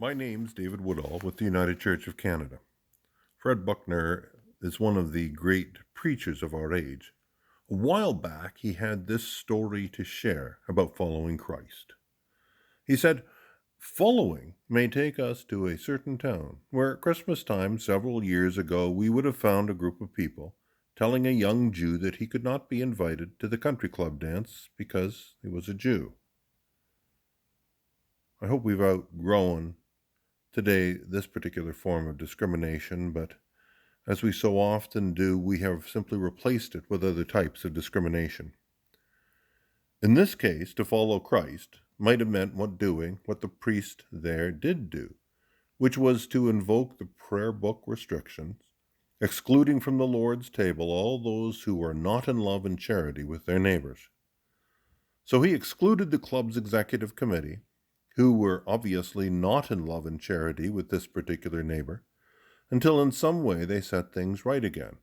My name's David Woodall with the United Church of Canada. Fred Buckner is one of the great preachers of our age. A while back, he had this story to share about following Christ. He said, "Following may take us to a certain town where at Christmas time several years ago we would have found a group of people telling a young Jew that he could not be invited to the country club dance because he was a Jew." I hope we've outgrown today this particular form of discrimination, but as we so often do, we have simply replaced it with other types of discrimination. In this case, to follow Christ might have meant what the priest there did do, which was to invoke the prayer book restrictions, excluding from the Lord's table all those who were not in love and charity with their neighbors. So he excluded the club's executive committee, who were obviously not in love and charity with this particular neighbor, until in some way they set things right again.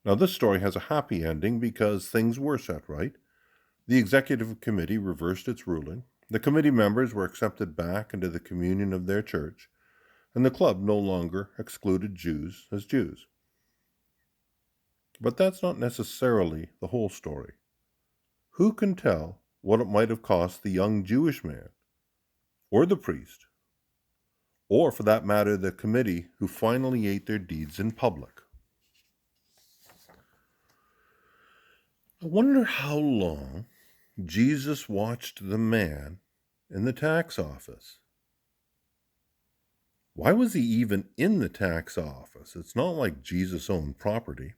Now, this story has a happy ending because things were set right. The executive committee reversed its ruling, the committee members were accepted back into the communion of their church, and the club no longer excluded Jews as Jews. But that's not necessarily the whole story. Who can tell what it might have cost the young Jewish man, or the priest, or for that matter, the committee who finally ate their deeds in public? I wonder how long Jesus watched the man in the tax office. Why was he even in the tax office? It's not like Jesus owned property.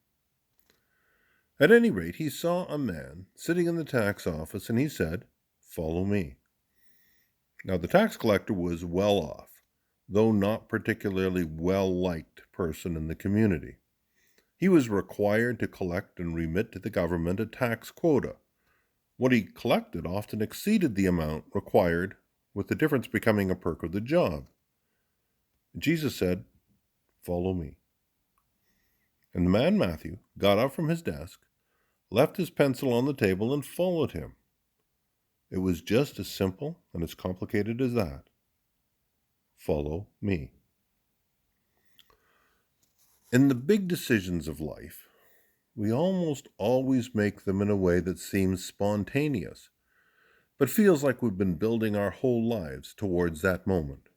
At any rate, he saw a man sitting in the tax office and he said, "Follow me." Now, the tax collector was well off, though not particularly well-liked person in the community. He was required to collect and remit to the government a tax quota. What he collected often exceeded the amount required, with the difference becoming a perk of the job. Jesus said, "Follow me." And the man Matthew got up from his desk, left his pencil on the table, and followed him. It was just as simple and as complicated as that. Follow me. In the big decisions of life, we almost always make them in a way that seems spontaneous, but feels like we've been building our whole lives towards that moment.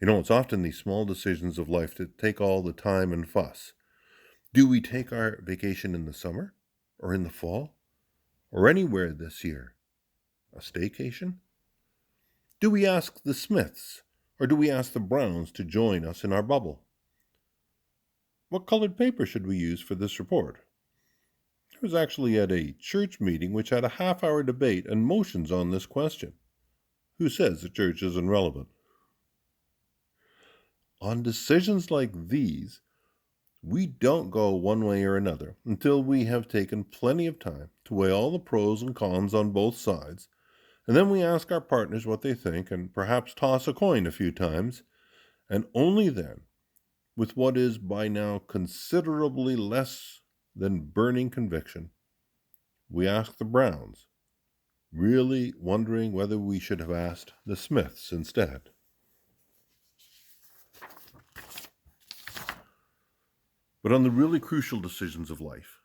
It's often these small decisions of life that take all the time and fuss. Do we take our vacation in the summer or in the fall or anywhere this year? A staycation? Do we ask the Smiths or do we ask the Browns to join us in our bubble? What colored paper should we use for this report? I was actually at a church meeting which had a half-hour debate and motions on this question. Who says the church isn't relevant? On decisions like these, we don't go one way or another until we have taken plenty of time to weigh all the pros and cons on both sides, and then we ask our partners what they think and perhaps toss a coin a few times, and only then, with what is by now considerably less than burning conviction, we ask the Browns, really wondering whether we should have asked the Smiths instead. But on the really crucial decisions of life,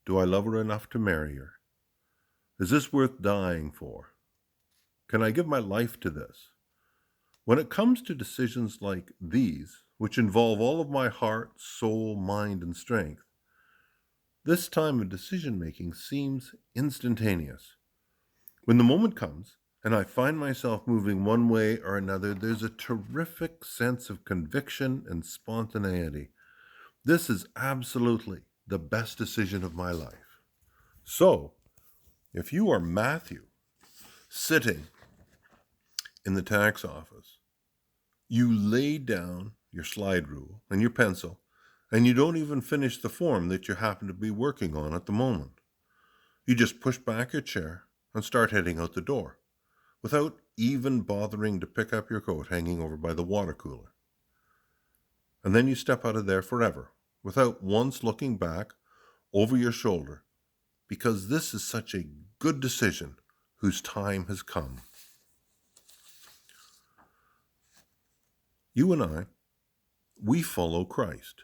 do I love her enough to marry her? Is this worth dying for? Can I give my life to this? When it comes to decisions like these, which involve all of my heart, soul, mind, and strength, this time of decision-making seems instantaneous. When the moment comes, and I find myself moving one way or another, there's a terrific sense of conviction and spontaneity. This is absolutely the best decision of my life. So, if you are Matthew, sitting in the tax office, you lay down your slide rule and your pencil, and you don't even finish the form that you happen to be working on at the moment. You just push back your chair and start heading out the door, without even bothering to pick up your coat hanging over by the water cooler. And then you step out of there forever, without once looking back over your shoulder, because this is such a good decision whose time has come. You and I, we follow Christ.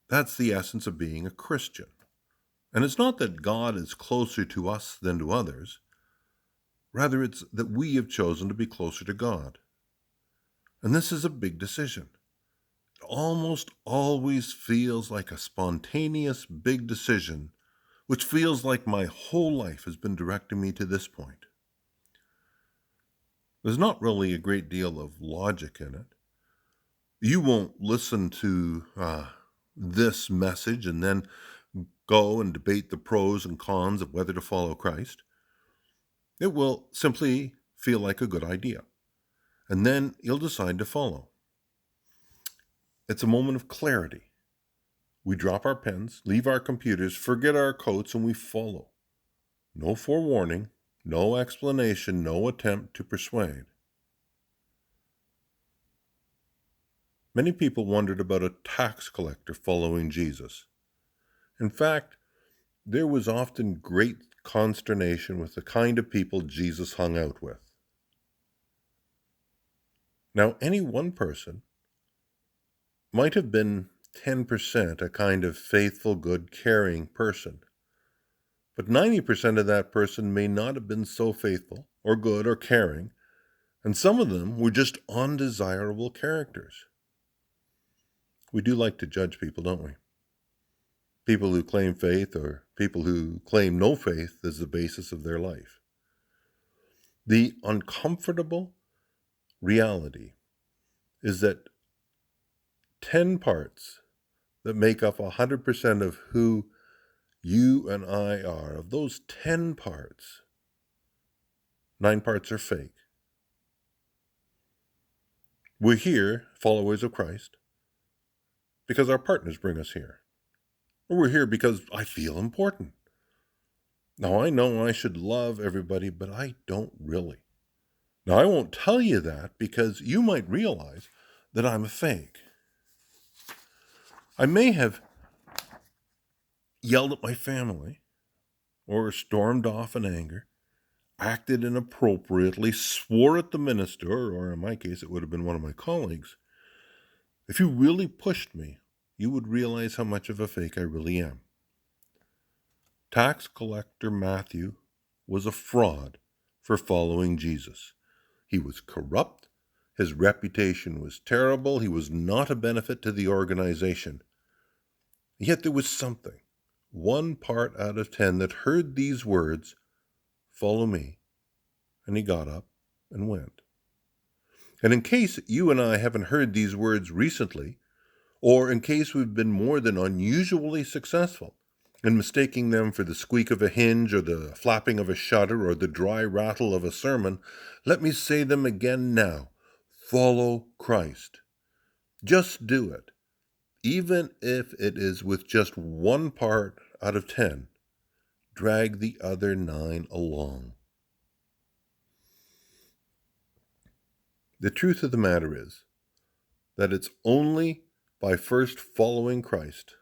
That's the essence of being a Christian. And it's not that God is closer to us than to others. Rather, it's that we have chosen to be closer to God. And this is a big decision. It almost always feels like a spontaneous big decision, which feels like my whole life has been directing me to this point. There's not really a great deal of logic in it. You won't listen to this message and then go and debate the pros and cons of whether to follow Christ. It will simply feel like a good idea. And then you'll decide to follow. It's a moment of clarity. We drop our pens, leave our computers, forget our coats, and we follow. No forewarning, no explanation, no attempt to persuade. Many people wondered about a tax collector following Jesus. In fact, there was often great consternation with the kind of people Jesus hung out with. Now, any one person might have been 10% a kind of faithful, good, caring person. But 90% of that person may not have been so faithful or good or caring, and some of them were just undesirable characters. We do like to judge people, don't we? People who claim faith or people who claim no faith as the basis of their life. The uncomfortable reality is that 10 parts that make up 100% of who you and I are, of those 10 parts, 9 parts are fake. We're here, followers of Christ, because our partners bring us here. Or we're here because I feel important. Now, I know I should love everybody, but I don't really. Now, I won't tell you that because you might realize that I'm a fake. I may have yelled at my family or stormed off in anger, acted inappropriately, swore at the minister, or in my case, it would have been one of my colleagues. If you really pushed me, you would realize how much of a fake I really am. Tax collector Matthew was a fraud for following Jesus. He was corrupt. His reputation was terrible. He was not a benefit to the organization. Yet there was something, 1 part out of 10, that heard these words, "Follow me," and he got up and went. And in case you and I haven't heard these words recently, or in case we've been more than unusually successful in mistaking them for the squeak of a hinge or the flapping of a shutter or the dry rattle of a sermon, let me say them again now. Follow Christ. Just do it. Even if it is with just 1 part out of 10, drag the other 9 along. The truth of the matter is that it's only by first following Christ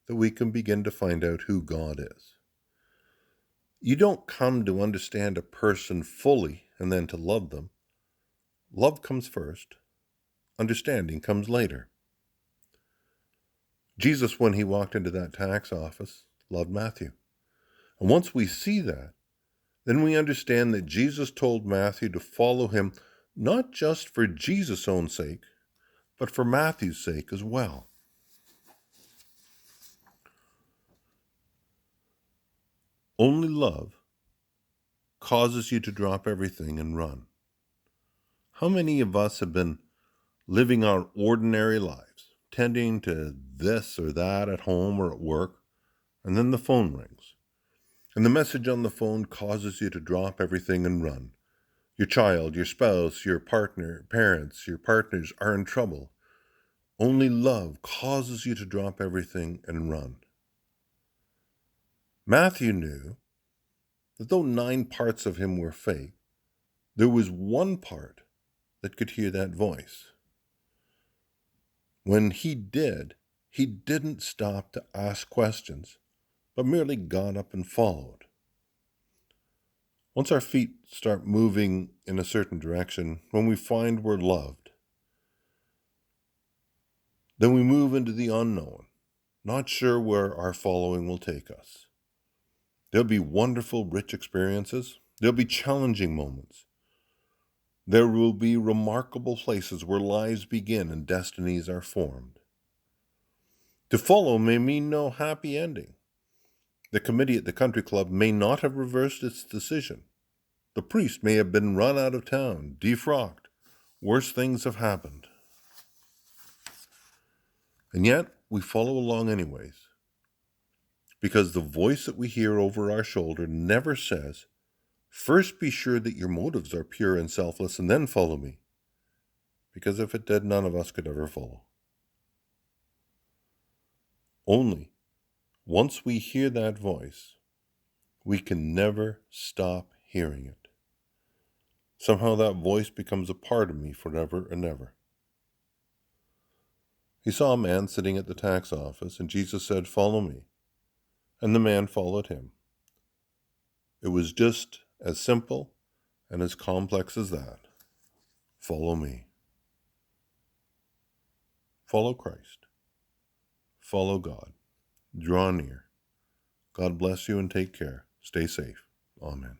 that we can begin to find out who God is. You don't come to understand a person fully and then to love them. Love comes first. Understanding comes later. Jesus, when he walked into that tax office, loved Matthew. And once we see that, then we understand that Jesus told Matthew to follow him not just for Jesus' own sake, but for Matthew's sake as well. Only love causes you to drop everything and run. How many of us have been living our ordinary lives, tending to this or that at home or at work, and then the phone rings, and the message on the phone causes you to drop everything and run. Your child, your spouse, your partner, parents, your partners are in trouble. Only love causes you to drop everything and run. Matthew knew that though 9 parts of him were fake, there was 1 part that could hear that voice. When he didn't stop to ask questions, but merely got up and followed. Once our feet start moving in a certain direction, when we find we're loved, Then we move into the unknown, not sure where our following will take us. There'll be wonderful, rich experiences. There'll be challenging moments. There will be remarkable places where lives begin and destinies are formed. To follow may mean no happy ending. The committee at the country club may not have reversed its decision. The priest may have been run out of town, defrocked. Worse things have happened. And yet, we follow along anyways, because the voice that we hear over our shoulder never says, "First be sure that your motives are pure and selfless, and then follow me." Because if it did, none of us could ever follow. Only once we hear that voice, we can never stop hearing it. Somehow that voice becomes a part of me forever and ever. He saw a man sitting at the tax office, and Jesus said, "Follow me." And the man followed him. It was just as simple and as complex as that. Follow me. Follow Christ. Follow God. Draw near. God bless you and take care. Stay safe. Amen.